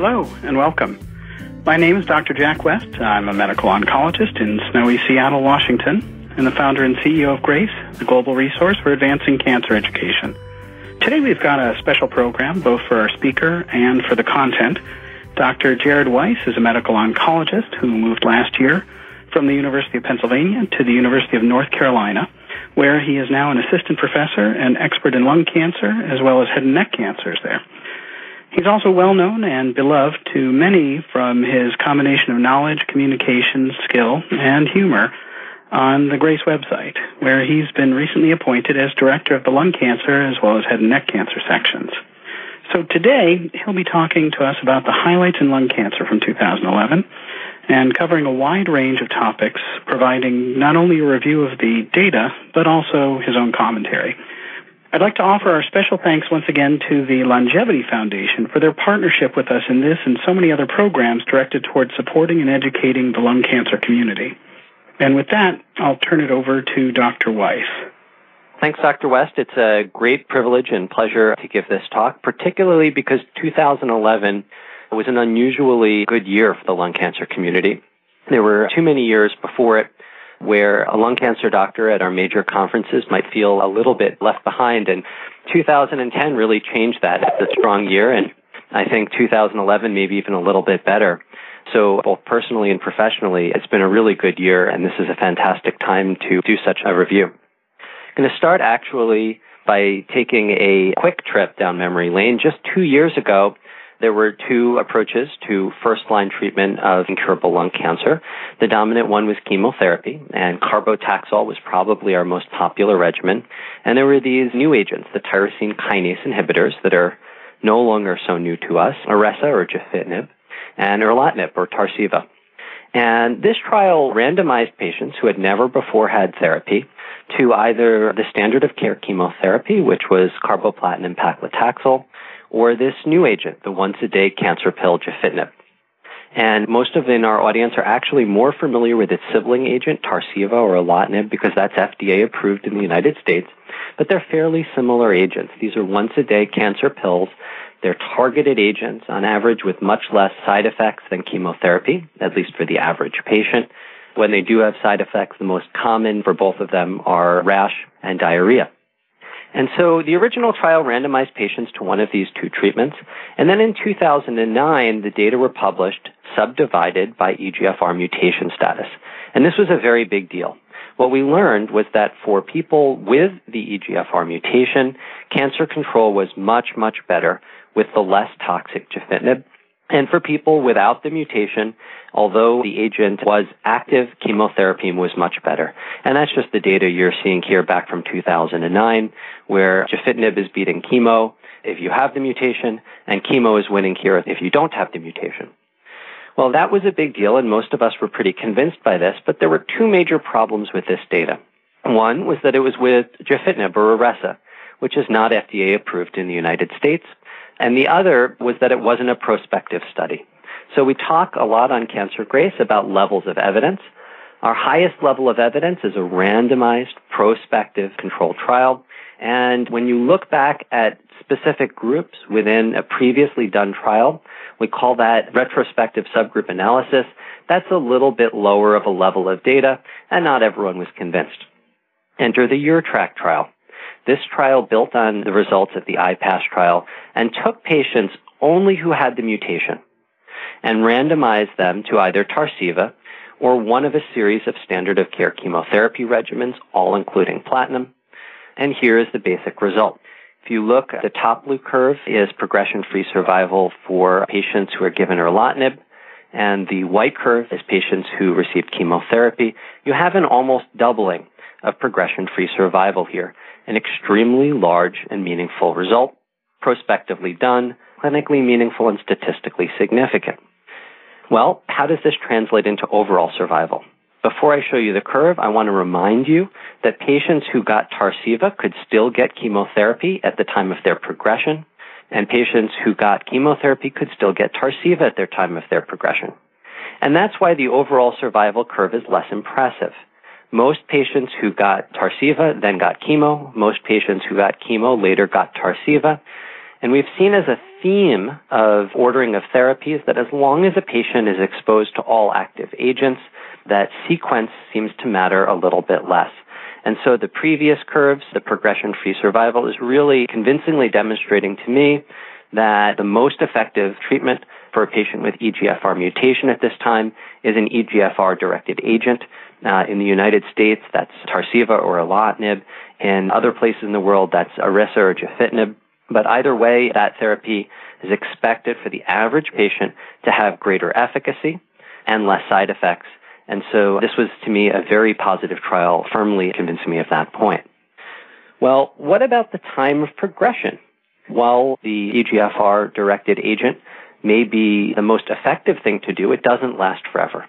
Hello and welcome. My name is Dr. Jack West. I'm a medical oncologist in snowy Seattle, Washington, and the founder and CEO of GRACE, the global resource for advancing cancer education. Today we've got a special program both for our speaker and for the content. Dr. Jared Weiss is a medical oncologist who moved last year from the University of Pennsylvania to the University of North Carolina, where he is now an assistant professor and expert in lung cancer as well as head and neck cancers there. He's also well known and beloved to many from his combination of knowledge, communication, skill, and humor on the GRACE website, where he's been recently appointed as director of the lung cancer as well as head and neck cancer sections. So today, he'll be talking to us about the highlights in lung cancer from 2011 and covering a wide range of topics, providing not only a review of the data, but also his own commentary. I'd like to offer our special thanks once again to the Longevity Foundation for their partnership with us in this and so many other programs directed towards supporting and educating the lung cancer community. And with that, I'll turn it over to Dr. Weiss. Thanks, Dr. West. It's a great privilege and pleasure to give this talk, particularly because 2011 was an unusually good year for the lung cancer community. There were too many years before it where a lung cancer doctor at our major conferences might feel a little bit left behind, and 2010 really changed that. It's a strong year, and I think 2011 maybe even a little bit better. So both personally and professionally, it's been a really good year, and this is a fantastic time to do such a review. I'm going to start actually by taking a quick trip down memory lane. Just 2 years ago, there were two approaches to first-line treatment of incurable lung cancer. The dominant one was chemotherapy, and carbotaxol was probably our most popular regimen. And there were these new agents, the tyrosine kinase inhibitors, that are no longer so new to us, Iressa or gefitinib, and erlotinib or Tarceva. And this trial randomized patients who had never before had therapy to either the standard of care chemotherapy, which was carboplatin and paclitaxel, or this new agent, the once-a-day cancer pill gefitinib. And most of in our audience are actually more familiar with its sibling agent, Tarceva or erlotinib, because that's FDA approved in the United States, but they're fairly similar agents. These are once-a-day cancer pills. They're targeted agents, on average, with much less side effects than chemotherapy, at least for the average patient. When they do have side effects, the most common for both of them are rash and diarrhea. And so the original trial randomized patients to one of these two treatments, and then in 2009, the data were published, subdivided by EGFR mutation status. And this was a very big deal. What we learned was that for people with the EGFR mutation, cancer control was much, much better with the less toxic gefitinib. And for people without the mutation, although the agent was active, chemotherapy was much better. And that's just the data you're seeing here back from 2009, where gefitinib is beating chemo if you have the mutation, and chemo is winning here if you don't have the mutation. Well, that was a big deal, and most of us were pretty convinced by this, but there were two major problems with this data. One was that it was with gefitinib or Iressa, which is not FDA approved in the United States. And the other was that it wasn't a prospective study. So we talk a lot on Cancer Grace about levels of evidence. Our highest level of evidence is a randomized prospective controlled trial. And when you look back at specific groups within a previously done trial, we call that retrospective subgroup analysis. That's a little bit lower of a level of data, and not everyone was convinced. Enter the YearTrack Trial. This trial built on the results of the IPASS trial and took patients only who had the mutation and randomized them to either Tarceva or one of a series of standard of care chemotherapy regimens, all including platinum. And here is the basic result. If you look at the top blue curve is progression-free survival for patients who are given erlotinib, and the white curve is patients who received chemotherapy. You have an almost doubling of progression-free survival here, an extremely large and meaningful result, prospectively done, clinically meaningful, and statistically significant. Well, how does this translate into overall survival? Before I show you the curve, I want to remind you that patients who got Tarceva could still get chemotherapy at the time of their progression, and patients who got chemotherapy could still get Tarceva at their time of their progression. And that's why the overall survival curve is less impressive. Most patients who got Tarceva then got chemo. Most patients who got chemo later got Tarceva. And we've seen as a theme of ordering of therapies that as long as a patient is exposed to all active agents, that sequence seems to matter a little bit less. And so the previous curves, the progression-free survival, is really convincingly demonstrating to me that the most effective treatment for a patient with EGFR mutation at this time is an EGFR-directed agent. In the United States, that's Tarceva or erlotinib. In other places in the world, that's Iressa or gefitinib. But either way, that therapy is expected for the average patient to have greater efficacy and less side effects. And so this was, to me, a very positive trial, firmly convincing me of that point. Well, what about the time of progression? While the EGFR-directed agent may be the most effective thing to do, it doesn't last forever.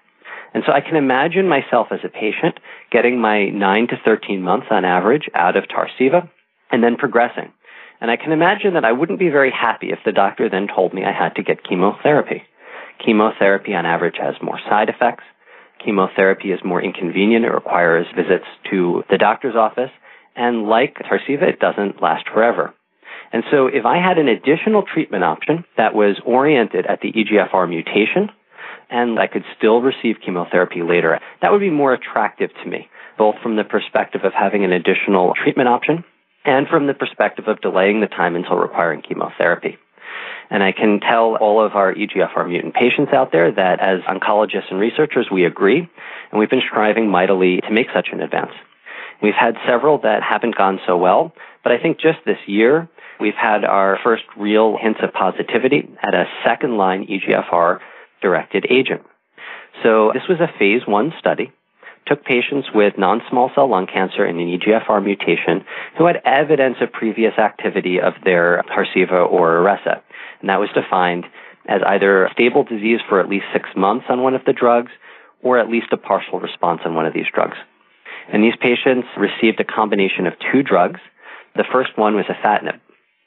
And so I can imagine myself as a patient getting my 9 to 13 months on average out of Tarceva and then progressing. And I can imagine that I wouldn't be very happy if the doctor then told me I had to get chemotherapy. Chemotherapy on average has more side effects. Chemotherapy is more inconvenient. It requires visits to the doctor's office. And like Tarceva, it doesn't last forever. And so if I had an additional treatment option that was oriented at the EGFR mutation, and I could still receive chemotherapy later, that would be more attractive to me, both from the perspective of having an additional treatment option and from the perspective of delaying the time until requiring chemotherapy. And I can tell all of our EGFR mutant patients out there that as oncologists and researchers, we agree, and we've been striving mightily to make such an advance. We've had several that haven't gone so well, but I think just this year, we've had our first real hints of positivity at a second-line EGFR-directed agent. So this was a phase 1 study. Took patients with non-small cell lung cancer and an EGFR mutation who had evidence of previous activity of their Tarceva or Iressa. And that was defined as either stable disease for at least 6 months on one of the drugs or at least a partial response on one of these drugs. And these patients received a combination of 2 drugs. The first one was afatinib.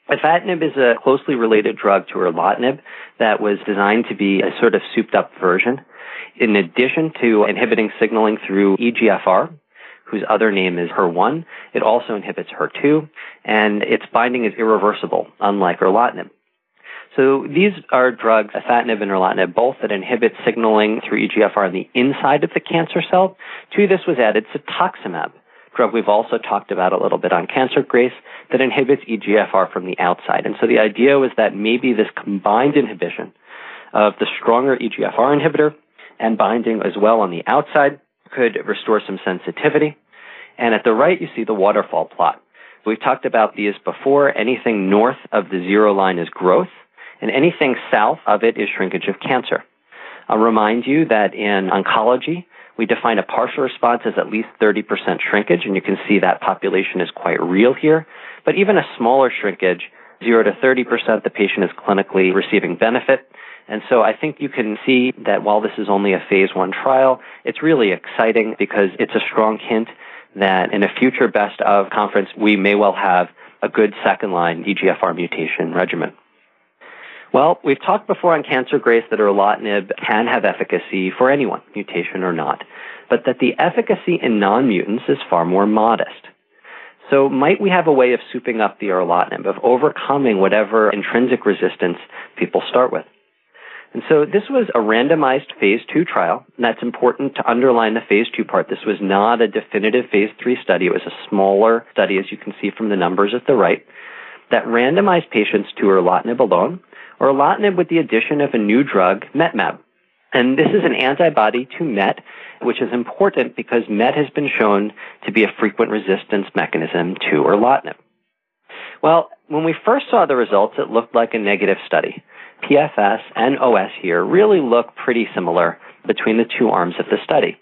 Afatinib is a closely related drug to erlotinib that was designed to be a sort of souped-up version. In addition to inhibiting signaling through EGFR, whose other name is HER1, it also inhibits HER2, and its binding is irreversible, unlike erlotinib. So these are drugs, afatinib and erlotinib, both that inhibit signaling through EGFR on the inside of the cancer cell. To this was added cetuximab, drug we've also talked about a little bit on Cancer Grace, that inhibits EGFR from the outside. And so the idea was that maybe this combined inhibition of the stronger EGFR inhibitor and binding as well on the outside could restore some sensitivity. And at the right, you see the waterfall plot. We've talked about these before. Anything north of the 0 line is growth, and anything south of it is shrinkage of cancer. I'll remind you that in oncology, we define a partial response as at least 30% shrinkage, and you can see that population is quite real here. But even a smaller shrinkage, 0 to 30%, the patient is clinically receiving benefit. And so I think you can see that while this is only a phase 1 trial, it's really exciting because it's a strong hint that in a future best of conference, we may well have a good second-line EGFR mutation regimen. Well, we've talked before on Cancer Grace that erlotinib can have efficacy for anyone, mutation or not, but that the efficacy in non-mutants is far more modest. So might we have a way of souping up the erlotinib, of overcoming whatever intrinsic resistance people start with? And so this was a randomized phase 2 trial, and that's important to underline the phase 2 part. This was not a definitive phase 3 study. It was a smaller study, as you can see from the numbers at the right, that randomized patients to erlotinib alone, or erlotinib with the addition of a new drug, MET-MAb. And this is an antibody to MET, which is important because MET has been shown to be a frequent resistance mechanism to erlotinib. Well, when we first saw the results, it looked like a negative study. PFS and OS here really look pretty similar between the 2 arms of the study.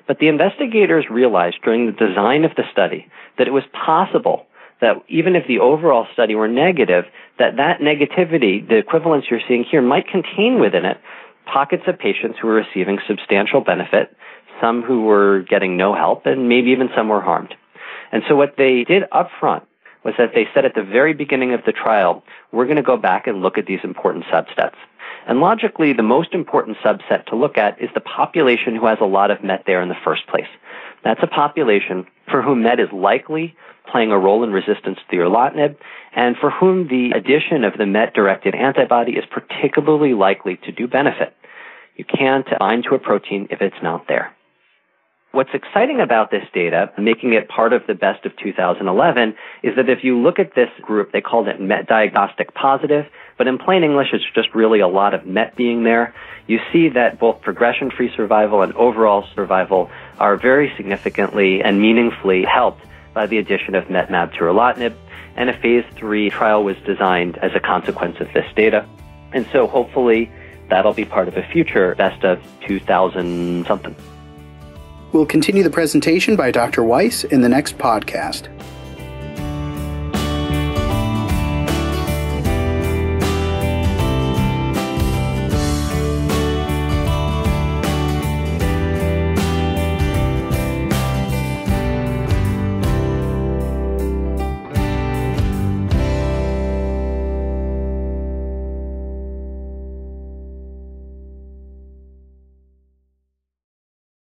But the investigators realized during the design of the study that it was possible that even if the overall study were negative, that negativity, the equivalence you're seeing here, might contain within it pockets of patients who were receiving substantial benefit, some who were getting no help, and maybe even some were harmed. And so what they did up front was that they said at the very beginning of the trial, we're going to go back and look at these important subsets. And logically, the most important subset to look at is the population who has a lot of MET there in the first place. That's a population for whom MET is likely playing a role in resistance to erlotinib, and for whom the addition of the MET-directed antibody is particularly likely to do benefit. You can't bind to a protein if it's not there. What's exciting about this data, making it part of the best of 2011, is that if you look at this group, they called it MET diagnostic positive, but in plain English, it's just really a lot of MET being there. You see that both progression-free survival and overall survival are very significantly and meaningfully helped by the addition of MET-MAB to erlotinib, and a phase 3 trial was designed as a consequence of this data. And so hopefully that'll be part of a future best of 2000-something. We'll continue the presentation by Dr. Weiss in the next podcast.